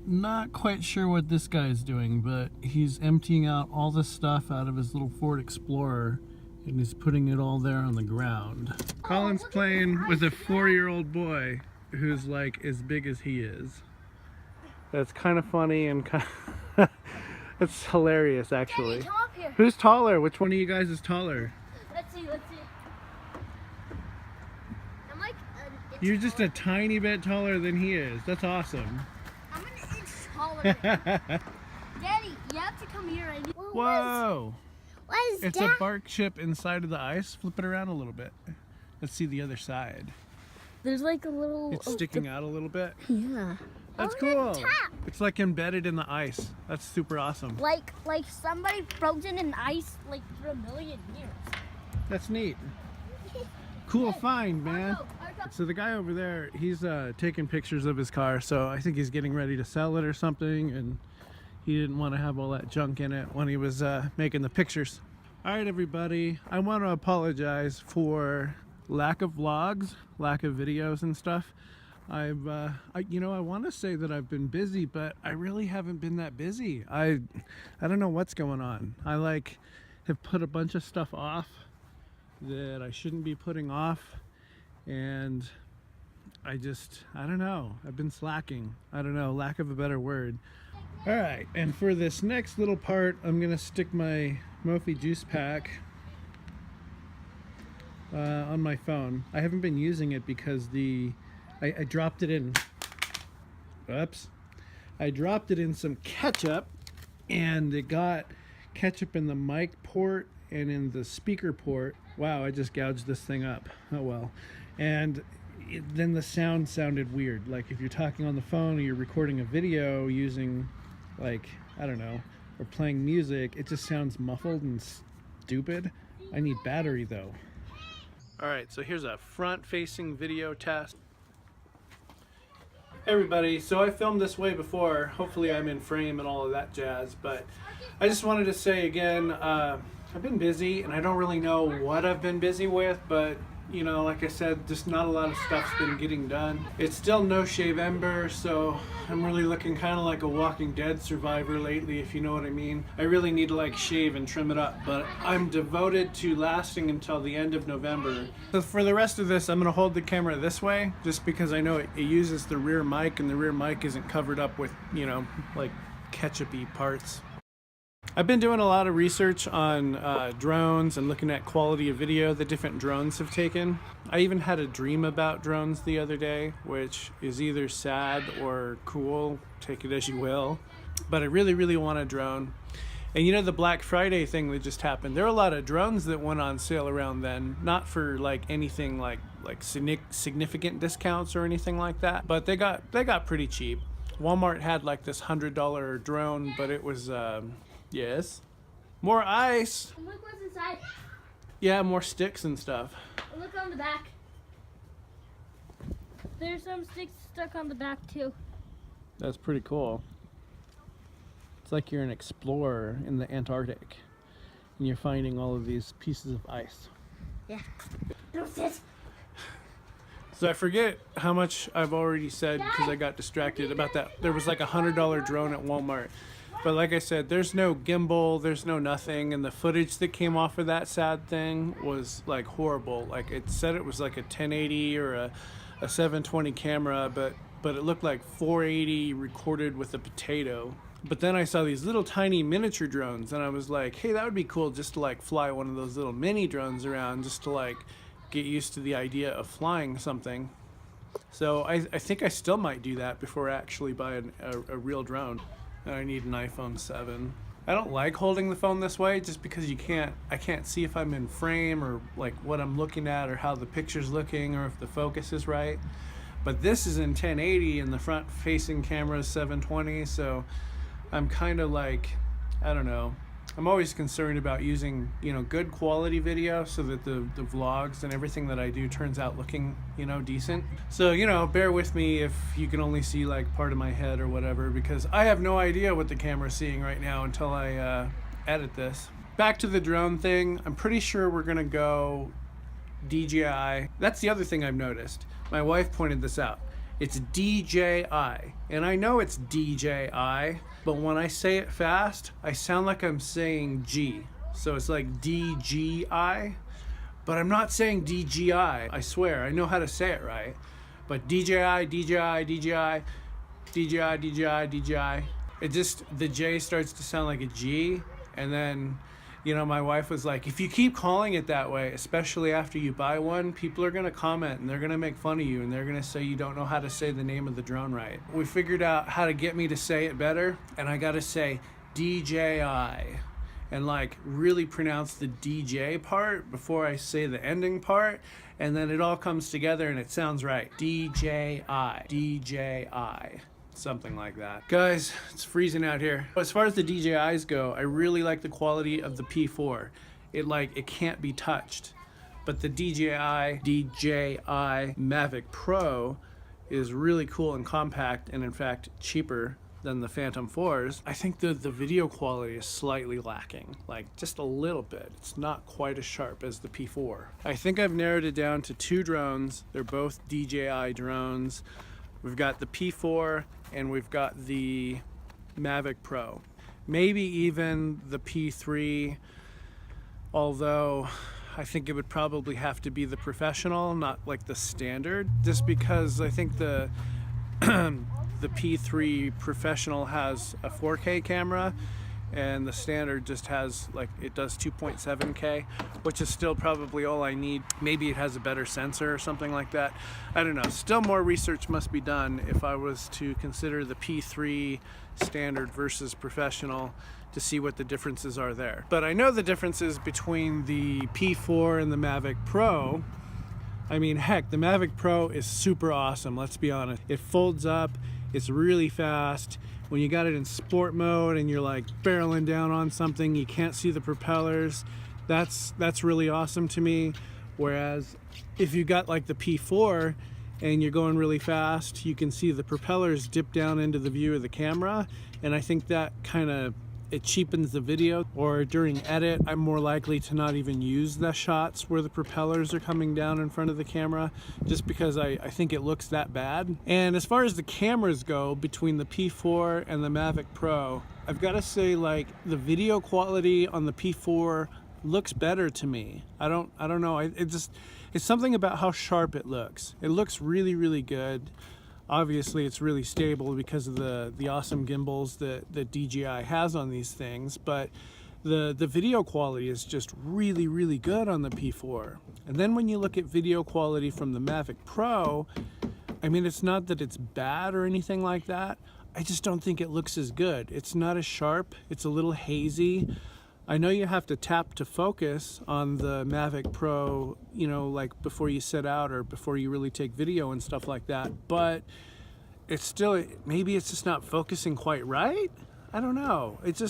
Not quite sure what this guy's doing, but he's emptying out all the stuff out of his little Ford Explorer and he's putting it all there on the ground. Colin's playing with a 4-year-old boy who's like as big as he is. That's kind of funny and kind of it's hilarious actually. Daddy, come up here. Who's taller? Which one of you guys is taller? Let's see. I'm like an inch You're just taller. a tiny bit taller than he is. That's awesome. I'm an inch taller. Daddy, you have to come here. Whoa! What is It's that? a bark chip inside of the ice. Flip it around a little bit. Let's see the other side. There's like a little. It's sticking out a little bit. Yeah. That's Oh, cool. that's top. It's like embedded in the ice. That's super awesome. Like somebody frozen in ice like for 1 million years. That's neat. Cool find, man. Argo. So the guy over there, he's taking pictures of his car, so I think he's getting ready to sell it or something, and he didn't want to have all that junk in it when he was making the pictures. All right, everybody, I want to apologize for lack of vlogs, lack of videos and stuff. I want to say that I've been busy, but I really haven't been that busy. I don't know what's going on. I have put a bunch of stuff off that I shouldn't be putting off, and I don't know. I've been slacking. I don't know, lack of a better word. All right, and for this next little part, I'm gonna stick my Mophie juice pack on my phone. I haven't been using it because I dropped it in. Oops. I dropped it in some ketchup, and it got ketchup in the mic port and in the speaker port. Wow, I just gouged this thing up. Oh well. And then the sound sounded weird. Like if you're talking on the phone or you're recording a video using, like, I don't know, or playing music, it just sounds muffled and stupid. I need battery though. All right, so here's a front-facing video test. Hey everybody, so I filmed this way before. Hopefully I'm in frame and all of that jazz, but I just wanted to say again, I've been busy and I don't really know what I've been busy with, but you know, like I said, just not a lot of stuff's been getting done. It's still no Shavember, so I'm really looking kind of like a Walking Dead survivor lately, if you know what I mean. I really need to like shave and trim it up, but I'm devoted to lasting until the end of November. So for the rest of this, I'm gonna hold the camera this way, just because I know it uses the rear mic, and the rear mic isn't covered up with, you know, like ketchup-y parts. I've been doing a lot of research on drones and looking at quality of video that different drones have taken. I even had a dream about drones the other day, which is either sad or cool, take it as you will. But I really, really want a drone. And you know the Black Friday thing that just happened, there were a lot of drones that went on sale around then, not for like anything like significant discounts or anything like that, but they got pretty cheap. Walmart had like this $100 drone, but it was yes. More ice. And look what's inside. Yeah, more sticks and stuff. And look on the back. There's some sticks stuck on the back too. That's pretty cool. It's like you're an explorer in the Antarctic and you're finding all of these pieces of ice. Yeah. No, sis. So I forget how much I've already said because I got distracted about that. There was like a $100 drone at Walmart. But like I said, there's no gimbal, there's no nothing, and the footage that came off of that sad thing was like horrible. Like it said it was like a 1080 or a 720 camera, but it looked like 480 recorded with a potato. But then I saw these little tiny miniature drones, and I was like, hey, that would be cool just to like fly one of those little mini drones around, just to like get used to the idea of flying something. So I think I still might do that before I actually buy a real drone. And I need an iPhone 7. I don't like holding the phone this way just because I can't see if I'm in frame or like what I'm looking at or how the picture's looking or if the focus is right. But this is in 1080 and the front facing camera is 720, so I'm kind of like, I don't know. I'm always concerned about using, you know, good quality video so that the vlogs and everything that I do turns out looking, you know, decent. So, you know, bear with me if you can only see like part of my head or whatever, because I have no idea what the camera's seeing right now until I edit this. Back to the drone thing, I'm pretty sure we're gonna go DJI. That's the other thing I've noticed. My wife pointed this out. It's DJI. And I know it's DJI, but when I say it fast, I sound like I'm saying G. So it's like DGI, but I'm not saying DGI. I swear, I know how to say it right. But DJI, DJI, DJI, DJI, DJI, DJI. It just, the J starts to sound like a G. And then, you know, my wife was like, if you keep calling it that way, especially after you buy one, people are going to comment and they're going to make fun of you and they're going to say you don't know how to say the name of the drone right. We figured out how to get me to say it better, and I got to say DJI and like really pronounce the DJ part before I say the ending part, and then it all comes together and it sounds right. DJI, DJI. Something like that. Guys, it's freezing out here. As far as the DJIs go, I really like the quality of the P4. It can't be touched. But the DJI Mavic Pro is really cool and compact, and in fact cheaper than the Phantom 4s. I think the video quality is slightly lacking, like just a little bit. It's not quite as sharp as the P4. I think I've narrowed it down to 2 drones. They're both DJI drones. We've got the P4 and we've got the Mavic Pro. Maybe even the P3, although I think it would probably have to be the professional, not like the standard, just because I think the the P3 professional has a 4K camera and the standard just has, like, it does 2.7K, which is still probably all I need. Maybe it has a better sensor or something like that. I don't know. Still more research must be done if I was to consider the P3 standard versus professional to see what the differences are there. But I know the differences between the P4 and the Mavic Pro. I mean, heck, the Mavic Pro is super awesome, let's be honest. It folds up, it's really fast. When you got it in sport mode and you're like barreling down on something, you can't see the propellers. That's really awesome to me. Whereas if you got like the P4 and you're going really fast, you can see the propellers dip down into the view of the camera. And I think that kind of, it cheapens the video. Or during edit, I'm more likely to not even use the shots where the propellers are coming down in front of the camera, just because I think it looks that bad. And as far as the cameras go, between the P4 and the Mavic Pro, I've got to say, like, the video quality on the P4 looks better to me. I don't know. It's something about how sharp it looks. It looks really, really good. Obviously, it's really stable because of the awesome gimbals that DJI has on these things, but the video quality is just really, really good on the P4. And then when you look at video quality from the Mavic Pro, I mean, it's not that it's bad or anything like that. I just don't think it looks as good. It's not as sharp. It's a little hazy. I know you have to tap to focus on the Mavic Pro, you know, like before you set out or before you really take video and stuff like that, but it's still, maybe it's just not focusing quite right. I don't know. It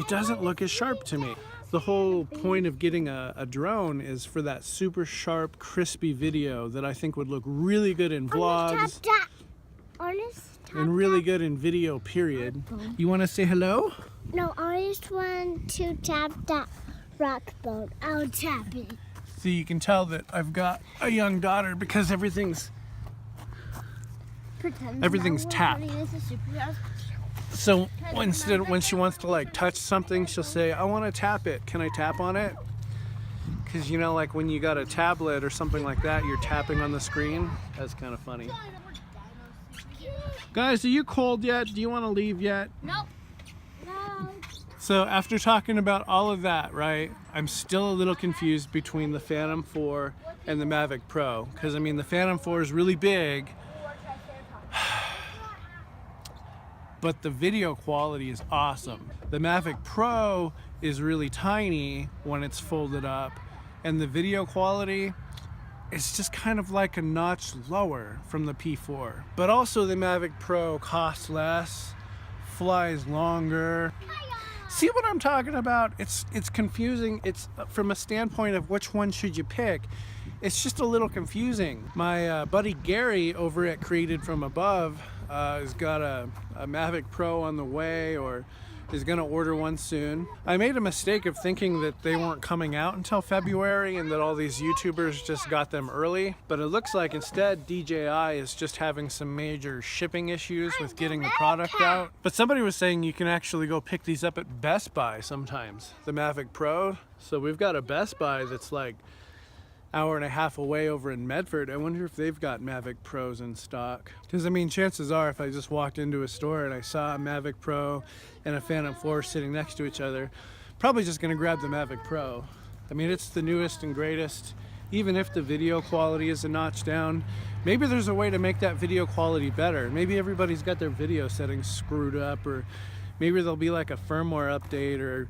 doesn't look as sharp to me. The whole point of getting a drone is for that super sharp, crispy video that I think would look really good in vlogs and really good in video, period. You want to say hello? No, I just want to tap that rock boat. I'll tap it. So you can tell that I've got a young daughter because everything's tapped. So when she wants to like touch something, she'll say, I want to tap it. Can I tap on it? Because, you know, like when you got a tablet or something like that, you're tapping on the screen. That's kind of funny. Guys, are you cold yet? Do you want to leave yet? Nope. No. So after talking about all of that, right, I'm still a little confused between the Phantom 4 and the Mavic Pro. Because, I mean, the Phantom 4 is really big, but the video quality is awesome. The Mavic Pro is really tiny when it's folded up, and the video quality, it's just kind of like a notch lower from the P4. But also the Mavic Pro costs less, flies longer. See what I'm talking about? It's confusing. It's from a standpoint of which one should you pick. It's just a little confusing. My buddy Gary over at Created From Above has got a Mavic Pro on the way, or is gonna order one soon. I made a mistake of thinking that they weren't coming out until February and that all these YouTubers just got them early, but it looks like instead DJI is just having some major shipping issues with getting the product out. But somebody was saying you can actually go pick these up at Best Buy sometimes, the Mavic Pro. So we've got a Best Buy that's like hour and a half away over in Medford. I wonder if they've got Mavic Pros in stock. Because I mean, chances are if I just walked into a store and I saw a Mavic Pro and a Phantom 4 sitting next to each other, probably just gonna grab the Mavic Pro. I mean, it's the newest and greatest. Even if the video quality is a notch down, maybe there's a way to make that video quality better. Maybe everybody's got their video settings screwed up, or maybe there'll be like a firmware update, or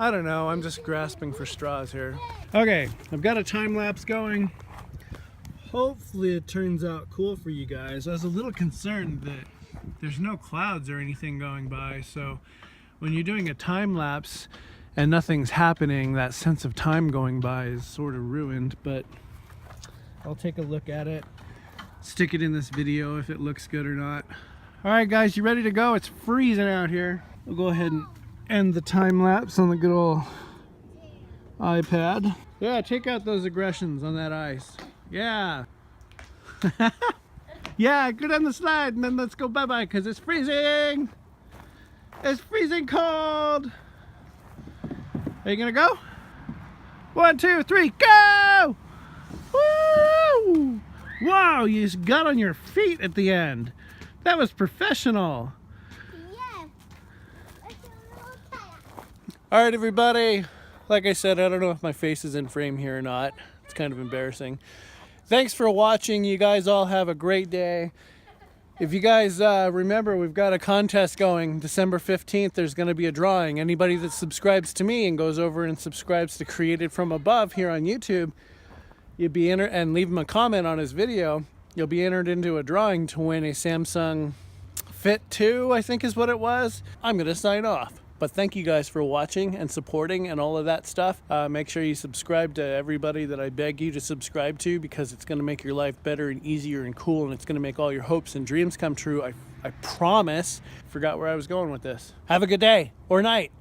I don't know, I'm just grasping for straws here. Okay, I've got a time lapse going. Hopefully it turns out cool for you guys. I was a little concerned that there's no clouds or anything going by, so when you're doing a time lapse and nothing's happening, that sense of time going by is sort of ruined, but I'll take a look at it, stick it in this video if it looks good or not. All right guys, you ready to go? It's freezing out here. We'll go ahead and end the time lapse on the good old iPad. Yeah, take out those aggressions on that ice. Yeah. Yeah, go down the slide and then let's go bye-bye because it's freezing. It's freezing cold. Are you gonna go? 1, 2, 3, go! Woo! Wow, you just got on your feet at the end. That was professional. All right, everybody. Like I said, I don't know if my face is in frame here or not. It's kind of embarrassing. Thanks for watching. You guys all have a great day. If you guys remember, we've got a contest going. December 15th, there's going to be a drawing. Anybody that subscribes to me and goes over and subscribes to Created From Above here on YouTube, you'll be entered, and leave him a comment on his video, you'll be entered into a drawing to win a Samsung Fit 2, I think is what it was. I'm going to sign off. But thank you guys for watching and supporting and all of that stuff. Make sure you subscribe to everybody that I beg you to subscribe to, because it's going to make your life better and easier and cool, and it's going to make all your hopes and dreams come true. I promise. Forgot where I was going with this. Have a good day or night.